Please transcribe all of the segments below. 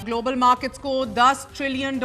Global markets को $10 trillion,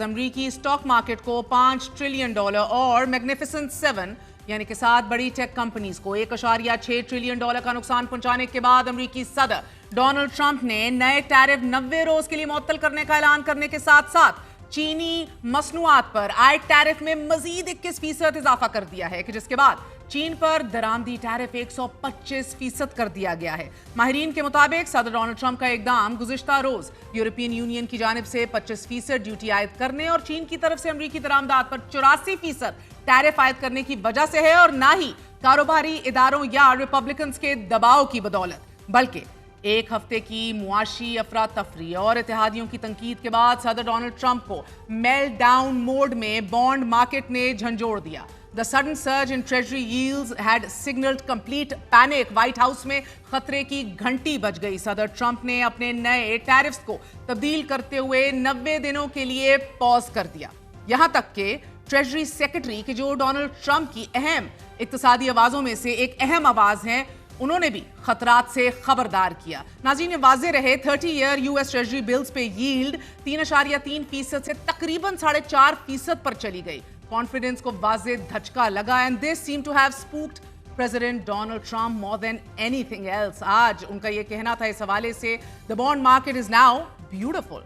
अमरीकी stock market को $5 ट्रिलियन और मैग्निफिसेंट 7 यानी कि 7 बड़ी टेक कंपनीज को $1.6 ट्रिलियन का नुकसान पहुंचाने के बाद अमरीकी सदर डोनाल्ड ट्रंप ने नए टैरिफ 90 रोज के लिए मुअत्तल करने का ऐलान करने के साथ साथ चीनी मसनूआत पर आयत टैरिफ में मजीद 21% इजाफा कर दिया है कि जिसके बाद चीन पर दरामदी टैरिफ 125% कर दिया गया है। माहिरीन के मुताबिक सदर डोनाल्ड ट्रंप का इकदाम गुज़िश्ता रोज यूरोपियन यूनियन की जानिब से 25% ड्यूटी आयद करने और चीन की तरफ से अमरीकी दरामदात पर 84% टैरिफ आयद करने की वजह से है और ना ही कारोबारी इदारों या रिपब्लिकन्स के दबाव की बदौलत, बल्कि एक हफ्ते की मुआशी अफरा तफरी और इत्तेहादियों की तंकीद के बाद सदर डोनाल्ड ट्रंप को मेल्ट डाउन मोड में बॉन्ड मार्केट ने झंझोड़ दिया। The sudden surge in Treasury yields had signaled complete panic. White house में खतरे की घंटी बज गई। सदर ट्रंप ने अपने नए टैरिफ्स को तब्दील करते हुए 90 दिनों के लिए पॉज कर दिया। यहां तक कि ट्रेजरी सेक्रेटरी के जो डोनाल्ड ट्रंप की अहम इक्तिसादी आवाजों में से एक अहम आवाज हैं, उन्होंने भी खतरात से खबरदार किया। नाज़रीन, वाज़ेह रहे 30 ईयर यूएस ट्रेजरी बिल्स पे यील्ड 3.3% से तकरीबन 4.5% पर चली गई। कॉन्फिडेंस को वाज़ेह धचका लगा and this seem to have spooked President Donald Trump more than anything else. आज उनका यह कहना था इस हवाले से, the bond market is now beautiful.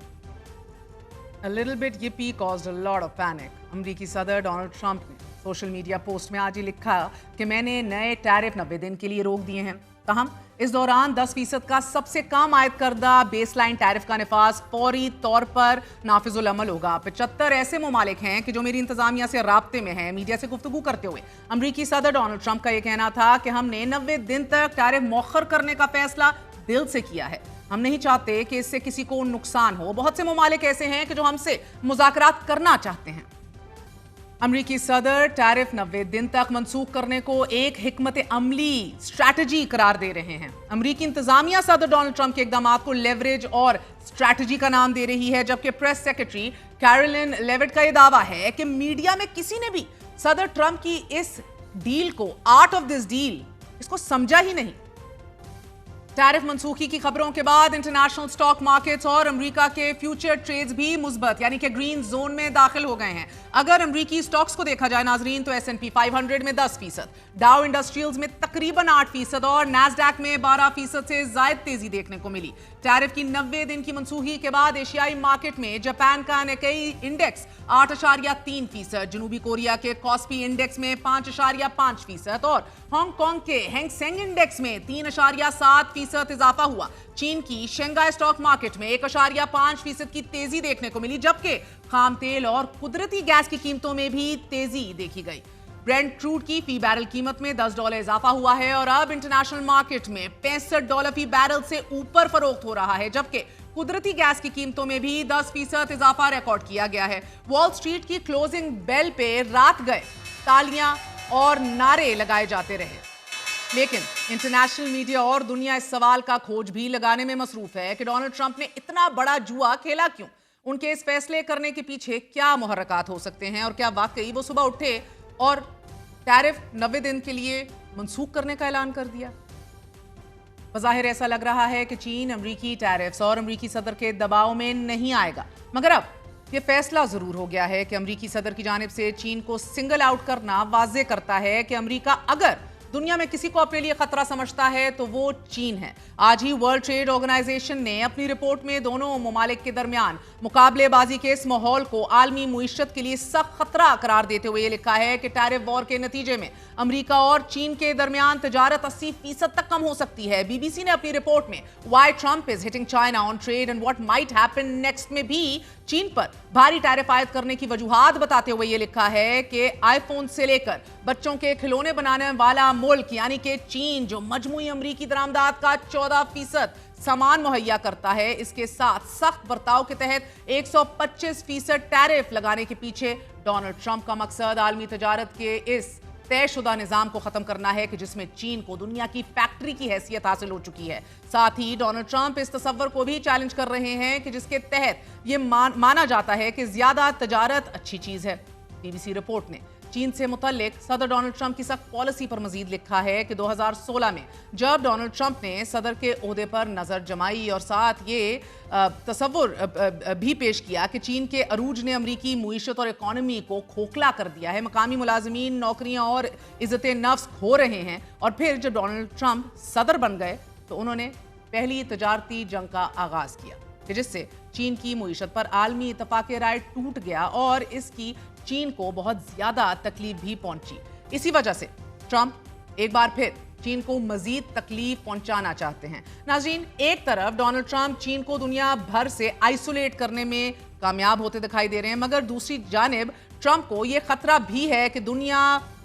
A little bit yippee caused a lot of panic. अमरीकी सदर डोनाल्ड ट्रंप ने सोशल मीडिया पोस्ट में आज ही लिखा कि मैंने नए टैरिफ 90 दिन के लिए रोक दिए हैं। तहम इस दौरान 10% का सबसे कम आयद करदा बेसलाइन टैरिफ का निफाज फौरी तौर पर नाफिजुल अमल होगा। 75 ऐसे ममालिक हैं कि जो मेरी इंतजामिया से राब्ते में हैं। मीडिया से गुफ्तगू करते हुए अमरीकी सदर डोनाल्ड ट्रंप का यह कहना था कि हमने 90 दिन तक टैरिफ मौखर करने का फैसला दिल से किया है। हम नहीं चाहते कि इससे किसी को नुकसान हो। बहुत से ममालिक ऐसे हैं कि जो हमसे मुज़ाकरात करना चाहते हैं। अमरीकी सदर टैरिफ 90 दिन तक मंसूख करने को एक हिकमत अमली स्ट्रैटेजी करार दे रहे हैं। अमरीकी इंतजामिया सदर डोनाल्ड ट्रंप के इकदामात को लेवरेज और स्ट्रैटेजी का नाम दे रही है, जबकि प्रेस सेक्रेटरी कैरोलिन लेविट का यह दावा है कि मीडिया में किसी ने भी सदर ट्रंप की इस डील को, आर्ट ऑफ दिस डील, इसको समझा ही नहीं। टैरिफ मंसूखी की खबरों के बाद इंटरनेशनल स्टॉक मार्केट्स और अमेरिका के फ्यूचर ट्रेड्स भी मुस्बत यानी कि ग्रीन जोन में दाखिल हो गए हैं। अगर अमेरिकी स्टॉक्स को देखा जाए नाजरीन, तो S&P 500 में 10%, डाउ इंडस्ट्रियल्स में तकरीबन 8% और नैस्डैक में 12% से ज्यादा तेजी देखने को मिली। टैरिफ की 90 दिन की मंसूखी के बाद एशियाई मार्केट में जापान का निक्केई इंडेक्स 8.3%, जनूबी कोरिया के कॉस्पी इंडेक्स में 5.5% और हांगकांग के हैंग सेंग इंडेक्स में 3.7% इजाफा हुआ। चीन की शंघाई स्टॉक मार्केट में 1.5% की तेजी देखने को मिली, जबकि खाम तेल और कुदरती गैस की कीमतों में भी तेजी देखी गई। ब्रेंट क्रूड की फी बैरल कीमत में $10 इजाफा हुआ है और अब इंटरनेशनल मार्केट में $65 फी बैरल से ऊपर फरोख्त हो रहा है, जबकि कुदरती गैस की कीमतों में भी 10% इजाफा रिकॉर्ड किया गया है। वॉल स्ट्रीट की क्लोजिंग बेल पे रात गए तालियां और नारे लगाए जाते रहे, लेकिन इंटरनेशनल मीडिया और दुनिया इस सवाल का खोज भी लगाने में मसरूफ है कि डोनाल्ड ट्रंप ने इतना बड़ा जुआ खेला क्यों। उनके इस फैसले करने के पीछे क्या मुहर्रकात हो सकते हैं और क्या वाकई वो सुबह उठे और टैरिफ 90 दिन के लिए मंसूख करने का ऐलान कर दिया। बज़ाहिर ऐसा लग रहा है कि चीन अमरीकी टैरिफ्स और अमरीकी सदर के दबाव में नहीं आएगा, मगर अब यह फैसला जरूर हो गया है कि अमरीकी सदर की जानिब से चीन को सिंगल आउट करना वाज़ेह करता है कि अमरीका अगर दुनिया में किसी को अपने लिए खतरा समझता है तो वो चीन है। आज ही वर्ल्ड ट्रेड ऑर्गेनाइजेशन ने अपनी रिपोर्ट में दोनों ममालिक के दरमियान मुकाबलेबाजी के इस माहौल को आलमी मुईशत के लिए सख्त खतरा करार देते हुए ये लिखा है कि टैरिफ वॉर के नतीजे में अमेरिका और चीन के दरमियान तजारत 80% तक कम हो सकती है। बीबीसी ने अपनी रिपोर्ट में why Trump is hitting China on trade and what might happen next में भी चीन पर भारी टैरिफ आयद करने की वजूहात बताते हुए ये लिखा है कि आईफोन से लेकर बच्चों के खिलौने बनाने वाला मुल्क यानी कि चीन, जो मजमूई अमरीकी दरामदात का 14% सामान मुहैया करता है, इसके साथ सख्त बर्ताव के तहत 125% टैरिफ लगाने के पीछे डोनाल्ड ट्रंप का मकसद आलमी तजारत के इस तयशुदा निजाम को खत्म करना है कि जिसमें चीन को दुनिया की फैक्ट्री की हैसियत हासिल हो चुकी है। साथ ही डोनाल्ड ट्रंप इस तसव्वुर को भी चैलेंज कर रहे हैं कि जिसके तहत यह माना जाता है कि ज्यादा तजारत अच्छी चीज है। बीबीसी रिपोर्ट ने चीन से मुतल्लिक सदर डोनाल्ड ट्रंप की सख्त पॉलिसी पर मजीद लिखा है कि 2016 में जब डोनाल्ड ट्रंप ने सदर के ओहदे पर नजर जमाई और साथ ये तसव्वुर भी पेश किया कि चीन के अरूज ने अमरीकी मुईशत और इकॉनमी को खोखला कर दिया है, मकामी मुलाजमीन नौकरियां और इज्जत नफ्स खो रहे हैं। और फिर जब डोनाल्ड ट्रंप सदर बन गए तो उन्होंने पहली तजारती जंग का आगाज किया कि जिससे चीन की मुईशत पर आलमी इत्तफाक राय टूट गया और इसकी चीन को बहुत ज्यादा तकलीफ भी पहुंची। इसी वजह से ट्रंप एक बार फिर चीन को मजीद तकलीफ पहुंचाना चाहते हैं। नाज़रीन, एक तरफ डोनाल्ड ट्रंप चीन को दुनिया भर से आइसोलेट करने में कामयाब होते दिखाई दे रहे हैं, मगर दूसरी जानिब ट्रंप को यह खतरा भी है कि दुनिया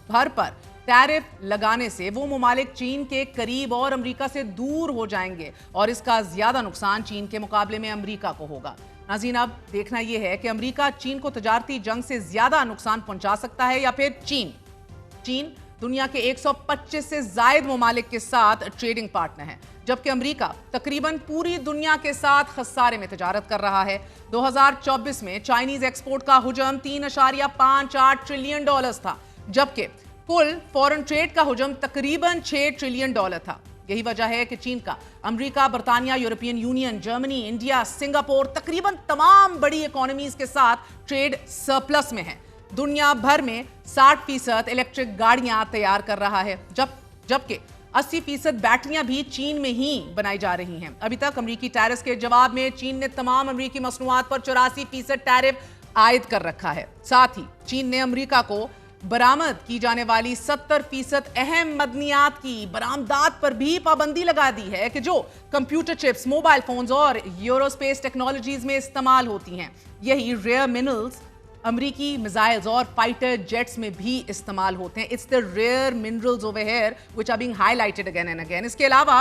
भर पर टैरिफ लगाने से वो मुमालिक चीन के करीब और अमेरिका से दूर हो जाएंगे और इसका ज्यादा नुकसान चीन के मुकाबले में अमेरिका को होगा। नाज़रीन, अब देखना यह है कि अमेरिका चीन को तजारती जंग से ज्यादा नुकसान पहुंचा सकता है या फिर चीन दुनिया के 125 से जायद मुमालिक के साथ ट्रेडिंग पार्टनर है, जबकि अमेरिका तकरीबन पूरी दुनिया के साथ खसारे में तिजारत कर रहा है। 2024 में चाइनीज एक्सपोर्ट का हुजम $3.58 ट्रिलियन था, जबकि कुल फॉरेन ट्रेड का हुजम तकरीबन $6 ट्रिलियन था। यही वजह है कि चीन का अमेरिका, बर्तानिया, European Union, Germany, India, Singapore तकरीबन तमाम बड़ी इकोनॉमीज के साथ ट्रेड सरप्लस में है। दुनिया भर में 60% इलेक्ट्रिक गाड़ियां तैयार कर रहा है, जबकि 80% बैटरियां भी चीन में ही बनाई जा रही हैं। अभी तक अमेरिकी टैरिफ के जवाब में चीन ने तमाम अमेरिकी मसनूआत पर 84% टैरिफ आयद कर रखा है। साथ ही चीन ने अमेरिका को बरामद की जाने वाली 70% अहम मदनियात की बरामदात पर भी पाबंदी लगा दी है कि जो कंप्यूटर चिप्स, मोबाइल फोन्स और यूरोस्पेस टेक्नोलॉजीज में इस्तेमाल होती हैं। यही रेयर मिनरल्स अमेरिकी मिसाइल्स और फाइटर जेट्स में भी इस्तेमाल होते हैं। It's the rare minerals over here which are being highlighted again and again. इसके अलावा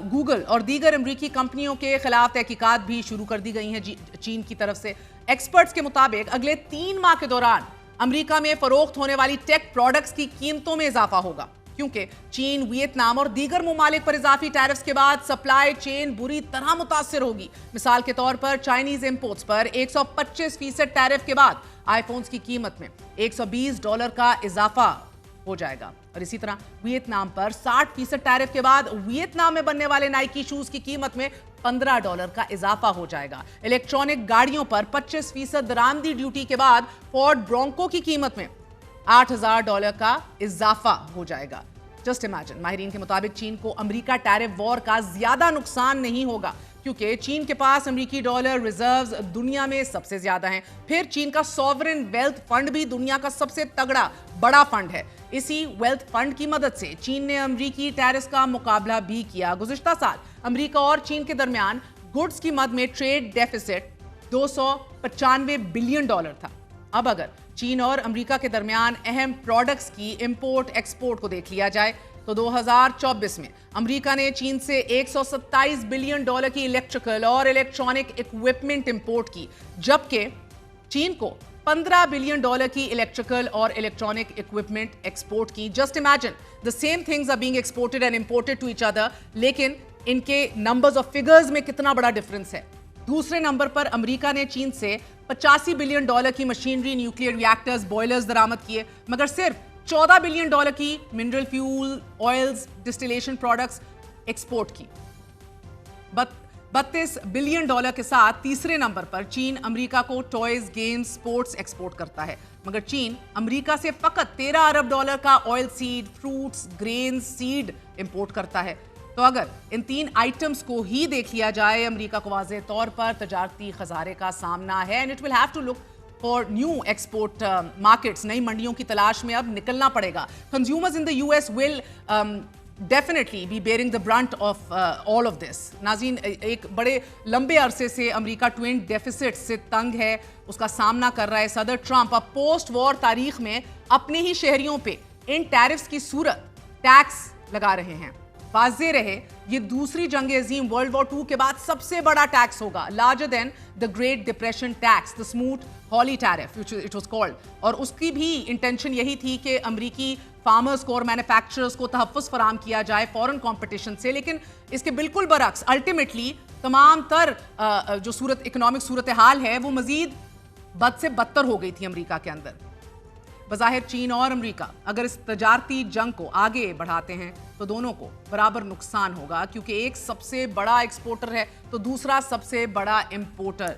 गूगल और दीगर अमेरिकी कंपनियों के खिलाफ तहकीकात भी शुरू कर दी गई हैं चीन की तरफ से। एक्सपर्ट्स के मुताबिक अगले 3 माह के दौरान अमेरिका में फरोख्त होने वाली टेक प्रोडक्ट्स की कीमतों में इजाफा होगा, क्योंकि चीन, वियतनाम और दीगर मुमालिक पर इजाफी टैरिफ्स के बाद सप्लाई चेन बुरी तरह मुतासिर होगी। मिसाल के तौर पर चाइनीज इंपोर्ट्स पर 125% टैरिफ के बाद आईफोन्स की कीमत में $120 का इजाफा हो जाएगा। और इसी तरह वियतनाम पर 60% टैरिफ के बाद वियतनाम में बनने वाले नाइकी शूज की कीमत में $15 का इजाफा हो जाएगा। इलेक्ट्रॉनिक गाड़ियों पर 25% दरामदी ड्यूटी के बाद फोर्ड ब्रोंको की कीमत में $8,000 का इजाफा हो जाएगा। जस्ट इमेजिन, माहिरीन के मुताबिक चीन को अमेरिका टैरिफ वॉर का ज्यादा नुकसान नहीं होगा, क्योंकि चीन के पास अमेरिकी डॉलर रिजर्व्स दुनिया में सबसे ज्यादा हैं। फिर चीन का सॉवरेन वेल्थ फंड भी दुनिया का सबसे तगड़ा बड़ा फंड है। इसी वेल्थ फंड की मदद से चीन ने अमेरिकी टैरिफ का मुकाबला भी किया। गुज़िश्ता साल अमेरिका और चीन के दरमियान गुड्स की मद में ट्रेड डेफिसिट $295 बिलियन था। अब अगर चीन और अमेरिका के दरमियान अहम प्रोडक्ट्स की इंपोर्ट एक्सपोर्ट को देख लिया जाए तो 2024 में अमेरिका ने चीन से $127 बिलियन की इलेक्ट्रिकल और इलेक्ट्रॉनिक इक्विपमेंट इंपोर्ट की, जबकि चीन को $15 बिलियन की इलेक्ट्रिकल और इलेक्ट्रॉनिक इक्विपमेंट एक्सपोर्ट की। Just imagine, the same things are being exported and imported to each other, लेकिन इनके नंबर्स और फिगर्स में कितना बड़ा डिफरेंस है। दूसरे नंबर पर अमेरिका ने चीन से $85 बिलियन की मशीनरी, न्यूक्लियर रिएक्टर्स, बॉयलर्स दरामद किए, मगर सिर्फ $14 बिलियन की mineral fuel, oils, distillation products export की। 32 बिलियन के साथ तीसरे नंबर पर चीन अमेरिका को टॉयज, गेम्स, स्पोर्ट्स एक्सपोर्ट करता है, मगर चीन अमेरिका से फकत $13 अरब का oil seed, fruits, grains, seed import करता है। तो अगर इन 3 आइटम्स को ही देख लिया जाए, अमेरिका को वाज़ेह तौर पर तजारती खसारे का सामना है and it will have to look for new export markets. नई मंडियों की तलाश में अब निकलना पड़ेगा। Consumers in the US will definitely be bearing the brunt of all of this. नाज़रीन, एक बड़े लंबे अरसे से अमेरिका ट्विन डेफिसिट से तंग है, उसका सामना कर रहा है। सदर ट्रंप अब पोस्ट वॉर तारीख में अपने ही शहरियों पे इन टैरिफ्स की सूरत टैक्स लगा रहे हैं। वाज़ेह रहे, ये दूसरी जंग अजीम वर्ल्ड वॉर 2 के बाद सबसे बड़ा टैक्स होगा, larger than the Great Depression tax, the Smoot Hawley tariff it was called. और उसकी भी इंटेंशन यही थी कि अमेरिकी फार्मर्स को और मैन्युफैक्चरर्स को तहफ़्फ़ुज़ फराहम किया जाए फॉरेन कंपटीशन से, लेकिन इसके बिल्कुल बरक्स अल्टीमेटली तमाम तर जो इकोनॉमिक सूरत हाल है वो मज़ीद बद से बदतर हो गई थी अमेरिका के अंदर। बज़ाहिर चीन और अमेरिका अगर इस तजारती जंग को आगे बढ़ाते हैं तो दोनों को बराबर नुकसान होगा, क्योंकि एक सबसे बड़ा एक्सपोर्टर है तो दूसरा सबसे बड़ा इंपोर्टर।